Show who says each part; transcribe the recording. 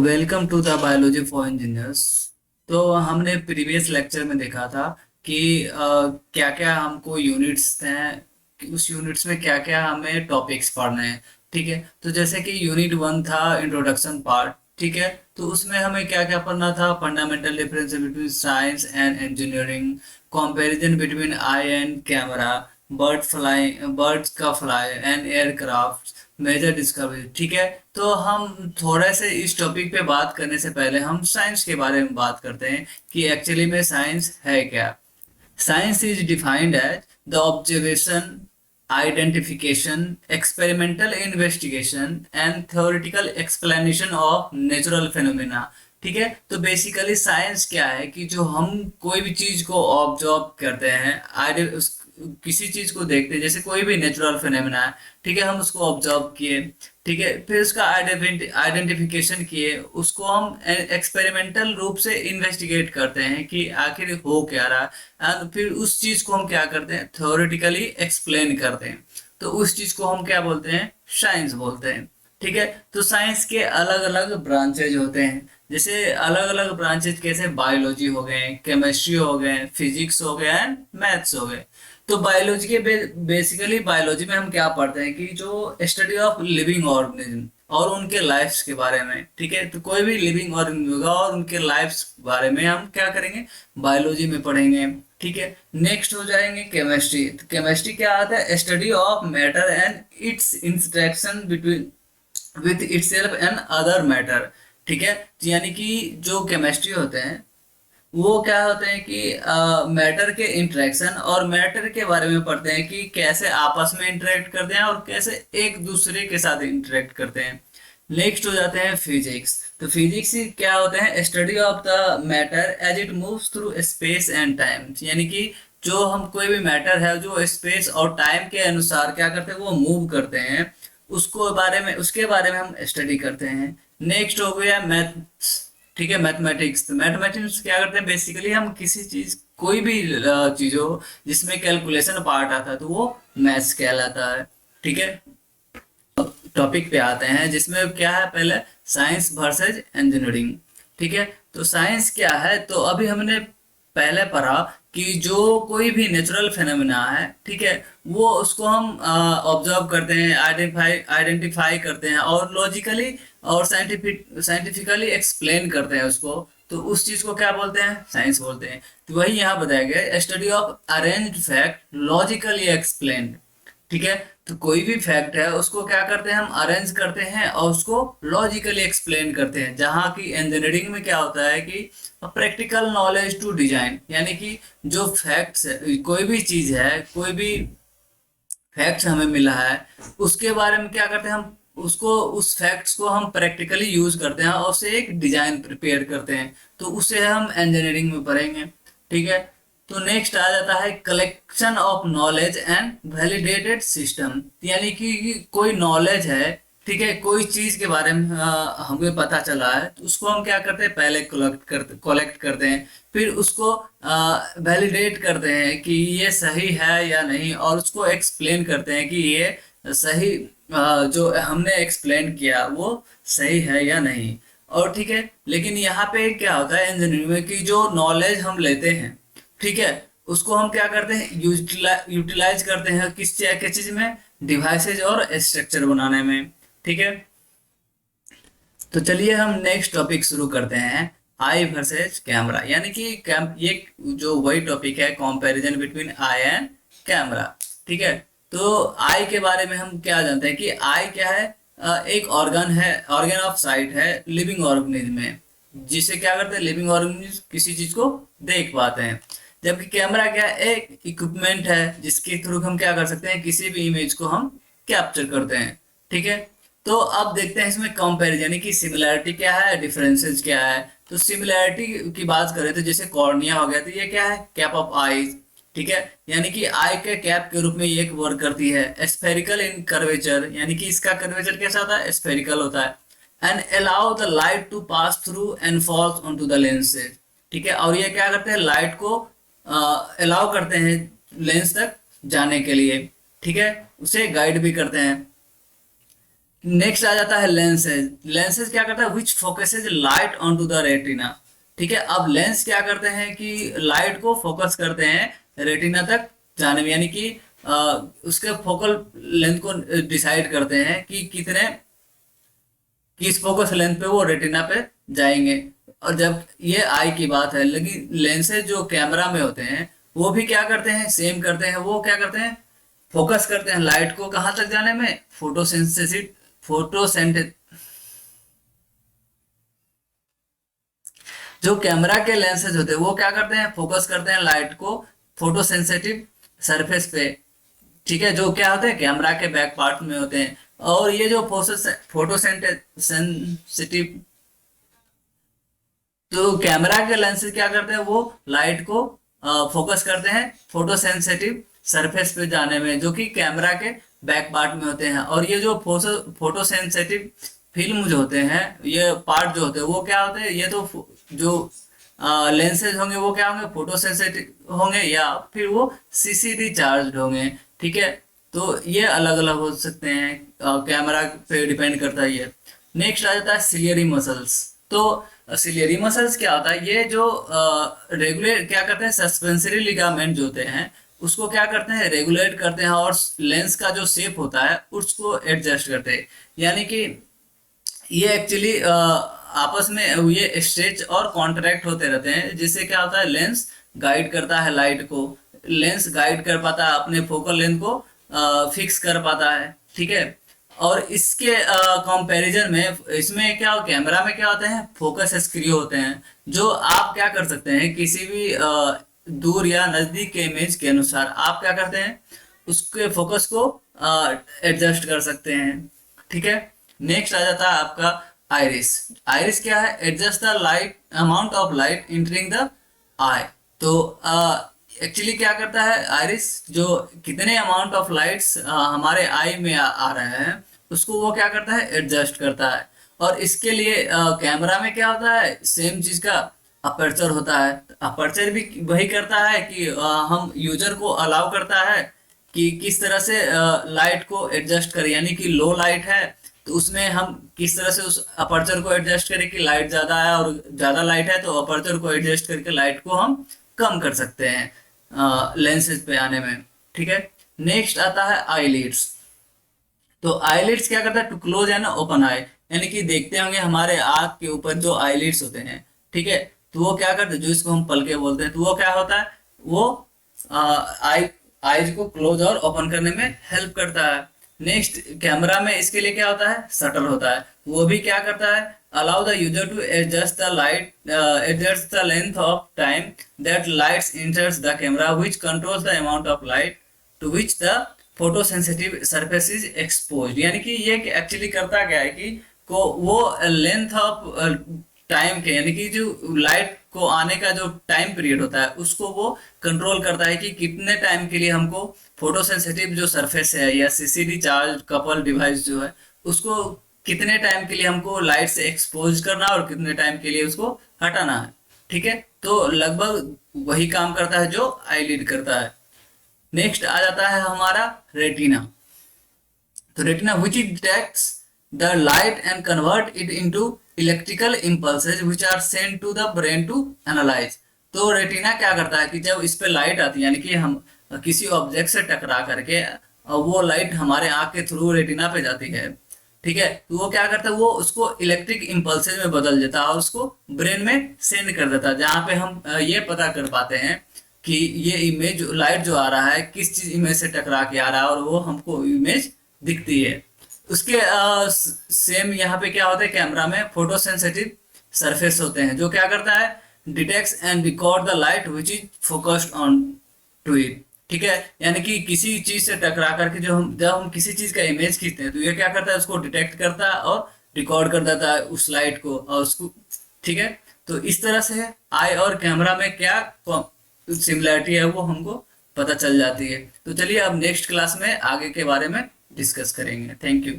Speaker 1: Welcome to the biology for engineers. तो हमने previous lecture में देखा था कि क्या क्या हमको यूनिट्स हैं कि उस यूनिट्स में क्या क्या हमें टॉपिक्स पढ़ने हैं। ठीक है, तो जैसे कि यूनिट 1 था इंट्रोडक्शन पार्ट। ठीक है, तो उसमें हमें क्या क्या पढ़ना था? Fundamental difference between science and engineering, comparison between eye and camera, birds का fly and aircraft, major discovery. ठीक है, तो हम थोड़े से इस टॉपिक पे बात करने से पहले हम साइंस के बारे में बात करते हैं कि एक्चुअली में साइंस है क्या। Science is defined as the observation, identification, experimental investigation and theoretical explanation of natural phenomena. ठीक है, तो बेसिकली साइंस क्या है कि जो हम कोई भी चीज को ऑब्जर्व करते हैं, किसी चीज को देखते हैं, जैसे कोई भी नेचुरल फिनोमेना है। ठीक है, हम उसको ऑब्जर्व किए। ठीक है, फिर उसका आइडेंटिफिकेशन किए, उसको हम एक्सपेरिमेंटल रूप से इन्वेस्टिगेट करते हैं कि आखिर हो क्या रहा है, एंड फिर उस चीज को हम क्या करते हैं, थ्योरेटिकली एक्सप्लेन करते हैं। तो उस चीज को हम क्या बोलते हैं? साइंस बोलते हैं। ठीक है, तो साइंस के अलग अलग ब्रांचेज होते हैं। जैसे अलग अलग ब्रांचेज कैसे? बायोलॉजी हो गए, केमिस्ट्री हो गए, फिजिक्स हो गया एंड मैथ्स हो गए। तो बायोलॉजी के बेसिकली बायोलॉजी में हम क्या पढ़ते हैं कि जो स्टडी ऑफ लिविंग ऑर्गेनिज्म और उनके लाइफ्स के बारे में। ठीक है, तो कोई भी लिविंग ऑर्गेनिज्म होगा और उनके लाइफ्स बारे में हम क्या करेंगे? बायोलॉजी में पढ़ेंगे। ठीक है, नेक्स्ट हो जाएंगे केमिस्ट्री। तो केमिस्ट्री क्या आता है? Study of matter and it's interaction between with itself and other matter. ठीक है, तो यानी कि जो केमिस्ट्री होते हैं वो क्या होते हैं कि मैटर के इंटरेक्शन और मैटर के बारे में पढ़ते हैं कि कैसे आपस में इंटरेक्ट करते हैं और कैसे एक दूसरे के साथ इंटरेक्ट करते हैं। नेक्स्ट हो जाते हैं फिजिक्स। तो फिजिक्स क्या होते हैं? Study of the matter as it moves through space and time. यानी कि जो हम कोई भी मैटर है जो स्पेस और टाइम के अनुसार क्या करते हैं, वो मूव करते हैं, उसके बारे में हम स्टडी करते हैं। नेक्स्ट हो गया मैथ्स। ठीक है, मैथमेटिक्स। तो मैथमेटिक्स क्या करते हैं? बेसिकली हम किसी चीज, कोई भी चीज हो जिसमें कैलकुलेशन पार्ट आता है तो वो मैथ्स कहलाता है। ठीक है, टॉपिक पे आते हैं जिसमें क्या है, पहले साइंस वर्सेज इंजीनियरिंग। ठीक है, तो साइंस क्या है? तो अभी हमने पहले पढ़ा कि जो कोई भी नेचुरल फिनोमेना है, ठीक है, वो उसको हम ऑब्जर्व करते हैं, आइडेंटिफाई करते हैं और लॉजिकली और साइंटिफिकली एक्सप्लेन करते हैं उसको। तो उस चीज को क्या बोलते हैं? साइंस बोलते हैं। तो वही यहाँ बताया गया, study of arranged fact logically explain. ठीक है, तो कोई भी फैक्ट है उसको क्या करते हैं? हम अरेंज करते हैं और उसको लॉजिकली एक्सप्लेन करते हैं। जहाँ की इंजीनियरिंग में क्या होता है कि प्रैक्टिकल नॉलेज टू डिजाइन, यानी कि जो फैक्ट्स है, कोई भी चीज है, कोई भी फैक्ट्स हमें मिला है, उसके बारे में क्या करते हैं? हम उसको, उस फैक्ट्स को हम प्रैक्टिकली यूज करते हैं और उससे एक डिजाइन प्रिपेयर करते हैं। तो उसे हम इंजीनियरिंग में पढ़ेंगे। ठीक है, तो नेक्स्ट आ जाता है collection of knowledge and validated system. यानी कि कोई नॉलेज है, ठीक है, कोई चीज के बारे में हमें पता चला है, तो उसको हम क्या करते हैं? पहले कलेक्ट करते हैं, फिर उसको वैलिडेट करते हैं कि ये सही है या नहीं, और उसको एक्सप्लेन करते हैं कि ये सही, जो हमने एक्सप्लेन किया वो सही है या नहीं। और ठीक है, लेकिन यहाँ पे क्या होता है इंजीनियरिंग में कि जो नॉलेज हम लेते हैं, ठीक है, उसको हम क्या करते हैं? यूटिलाइज करते हैं किस चीज में? डिवाइसेज और स्ट्रक्चर बनाने में। ठीक है, तो चलिए हम नेक्स्ट टॉपिक शुरू करते हैं, आई वर्सेज कैमरा। यानी कि ये जो वही टॉपिक है, comparison between eye and camera. ठीक है, तो आई के बारे में हम क्या जानते हैं कि आई क्या है? एक ऑर्गन है, ऑर्गन ऑफ साइट है लिविंग ऑर्गेनिज्म में, जिसे क्या करते हैं? लिविंग ऑर्गेनिज्म किसी चीज को देख पाते हैं। जबकि कैमरा क्या है? एक इक्विपमेंट है जिसके थ्रू हम क्या कर सकते हैं? किसी भी इमेज को हम कैप्चर करते हैं। ठीक है, तो अब देखते हैं इसमें कंपैरिजन, यानी कि सिमिलैरिटी क्या है, डिफरेंसेस क्या है। तो सिमिलैरिटी की बात करें तो जैसे कॉर्निया हो गया, तो ये क्या है? Cap of eyes. ठीक है, यानी कि आई के कैप के रूप में ये एक वर्क करती है। स्फेरिकल इन कर्वेचर, यानी कि इसका कर्वेचर कैसा होता है? स्फेरिकल होता है। And allow the light to pass through and falls on to the lenses. ठीक है, और ये क्या करते हैं? लाइट को अलाउ करते हैं लेंस तक जाने के लिए। ठीक है, उसे गाइड भी करते हैं। नेक्स्ट आ जाता है लेंसेज। लेंसेज क्या करता है, which focuses light on to the retina. ठीक है, अब लेंस क्या करते हैं कि लाइट को फोकस करते हैं रेटिना तक जाने में, यानी कि उसके फोकल लेंथ को डिसाइड करते हैं कि कितने किस फोकस लेंथ पे वो रेटिना पे जाएंगे। और जब ये आई की बात है, लेकिन लेंसेज जो कैमरा में होते हैं वो भी क्या करते हैं, सेम करते हैं। वो क्या करते हैं, फोकस करते हैं लाइट को कहाँ तक जाने में, फोटोसेंसिटिव फोटोसेंट जो कैमरा के लेंसेज होते हैं वो क्या करते हैं, फोकस करते हैं लाइट को फोटोसेंसिटिव सरफेस पे। ठीक है, जो क्या होते हैं कैमरा के बैक पार्ट में होते हैं। और ये जो फोटोसेंसिटिव तो कैमरा के लेंसेज क्या करते हैं, वो लाइट को फोकस करते हैं फोटोसेंसिटिव सरफेस पे जाने में, जो कि कैमरा के बैक पार्ट में होते हैं। और ये जो फोटोसेंसिटिव फिल्म जो होते हैं, ये पार्ट जो होते हैं वो क्या होते हैं, ये तो जो लेंसेज होंगे वो क्या होंगे, फोटोसेंसिटिव होंगे या फिर वो सीसीडी चार्ज होंगे। ठीक है, तो ये अलग अलग हो सकते हैं, कैमरा पे डिपेंड करता है ये। नेक्स्ट आ जाता है सिलियरी मसल्स। तो सिलियरी मसल्स क्या होता है, ये जो रेगुलेट क्या करते हैं, सस्पेंसरी लिगामेंट जो होते हैं उसको क्या करते हैं, रेगुलेट करते हैं और लेंस का जो शेप होता है उसको एडजस्ट करते हैं। यानी कि ये एक्चुअली आपस में ये स्ट्रेच और कॉन्ट्रैक्ट होते रहते हैं, जिससे क्या होता है, लेंस गाइड करता है लाइट को, लेंस गाइड कर पाता है अपने फोकल लेंथ को फिक्स कर पाता है। ठीक है, और इसके कंपैरिजन में इसमें क्या कैमरा में क्या होते हैं, फोकस स्क्रू होते हैं, जो आप क्या कर सकते हैं, किसी भी दूर या नजदीक के इमेज के अनुसार आप क्या करते हैं, उसके फोकस को एडजस्ट कर सकते हैं। ठीक है, नेक्स्ट आ जाता है आपका आइरिस। आइरिस क्या है, adjust the light amount of light entering the eye. तो एक्चुअली क्या करता है आइरिस, जो कितने अमाउंट ऑफ लाइट्स हमारे आई में आ रहे हैं उसको वो क्या करता है, एडजस्ट करता है। और इसके लिए कैमरा में क्या होता है, सेम चीज का अपर्चर होता है। अपर्चर भी वही करता है कि हम यूजर को अलाउ करता है कि किस तरह से लाइट को एडजस्ट करें, यानी कि लो लाइट है तो उसमें हम किस तरह से उस अपर्चर को एडजस्ट करें कि लाइट ज्यादा है, और ज्यादा लाइट है तो अपर्चर को एडजस्ट करके लाइट को हम कम कर सकते हैं लेंसेज पे आने में। ठीक है, नेक्स्ट आता है आईलिड्स। तो आईलिड्स क्या करता है, टू क्लोज एंड ओपन आई, यानी कि देखते होंगे हमारे आंख के ऊपर जो आईलिड्स होते हैं। ठीक है, तो वो क्या करते हैं, जो इसको हम पलके बोलते हैं, तो वो क्या होता है, वो आई आईज को क्लोज और ओपन करने में हेल्प करता है। नेक्स्ट कैमरा में इसके लिए क्या होता है, शटर होता है, वो भी क्या करता है, allow the user to adjust the light adjust the length of time that lights enters the camera, which controls the amount of light to which the photosensitive surface is exposed। यानी कि ये एक्चुअली करता क्या है कि को वो length of time के, यानी कि जो लाइट को आने का जो टाइम पीरियड होता है उसको वो कंट्रोल करता है कि कितने टाइम के लिए हमको फोटोसेंसिटिव जो सरफेस है या सीसीडी चार्ज कपल डिवाइस जो है उसको कितने टाइम के लिए हमको लाइट से एक्सपोज करना और कितने टाइम के लिए उसको हटाना है। ठीक है, तो लगभग वही काम करता है जो आईलिड करता है। नेक्स्ट आ जाता है हमारा रेटिना। तो retina which detects the light and convert it into electrical impulses which are sent to the brain to analyse. तो रेटिना क्या करता है कि जब इस पे लाइट आती है, यानी कि हम किसी ऑब्जेक्ट से टकरा करके वो लाइट हमारे आंख के थ्रू रेटिना पे जाती है। ठीक है, तो वो क्या करता है, वो उसको इलेक्ट्रिक इम्पल्सेस में बदल देता है और उसको ब्रेन में सेंड कर देता है, जहाँ पे हम ये पता कर पाते हैं कि ये इमेज लाइट जो आ रहा है किस चीज इमेज से टकरा के आ रहा है, और वो हमको इमेज दिखती है। उसके सेम यहाँ पे क्या होता है, कैमरा में फोटोसेंसिटिव सरफेस होते हैं जो क्या करता है, detects and record the light which is focused onto it. ठीक है, यानी कि किसी चीज से टकरा करके जब हम किसी चीज का इमेज खींचते हैं तो ये क्या करता है, उसको डिटेक्ट करता है और रिकॉर्ड कर देता है उस लाइट को और उसको। ठीक है, तो इस तरह से आई और कैमरा में क्या सिमिलरिटी है वो हमको पता चल जाती है। तो चलिए अब नेक्स्ट क्लास में आगे के बारे में डिस्कस करेंगे। Thank you.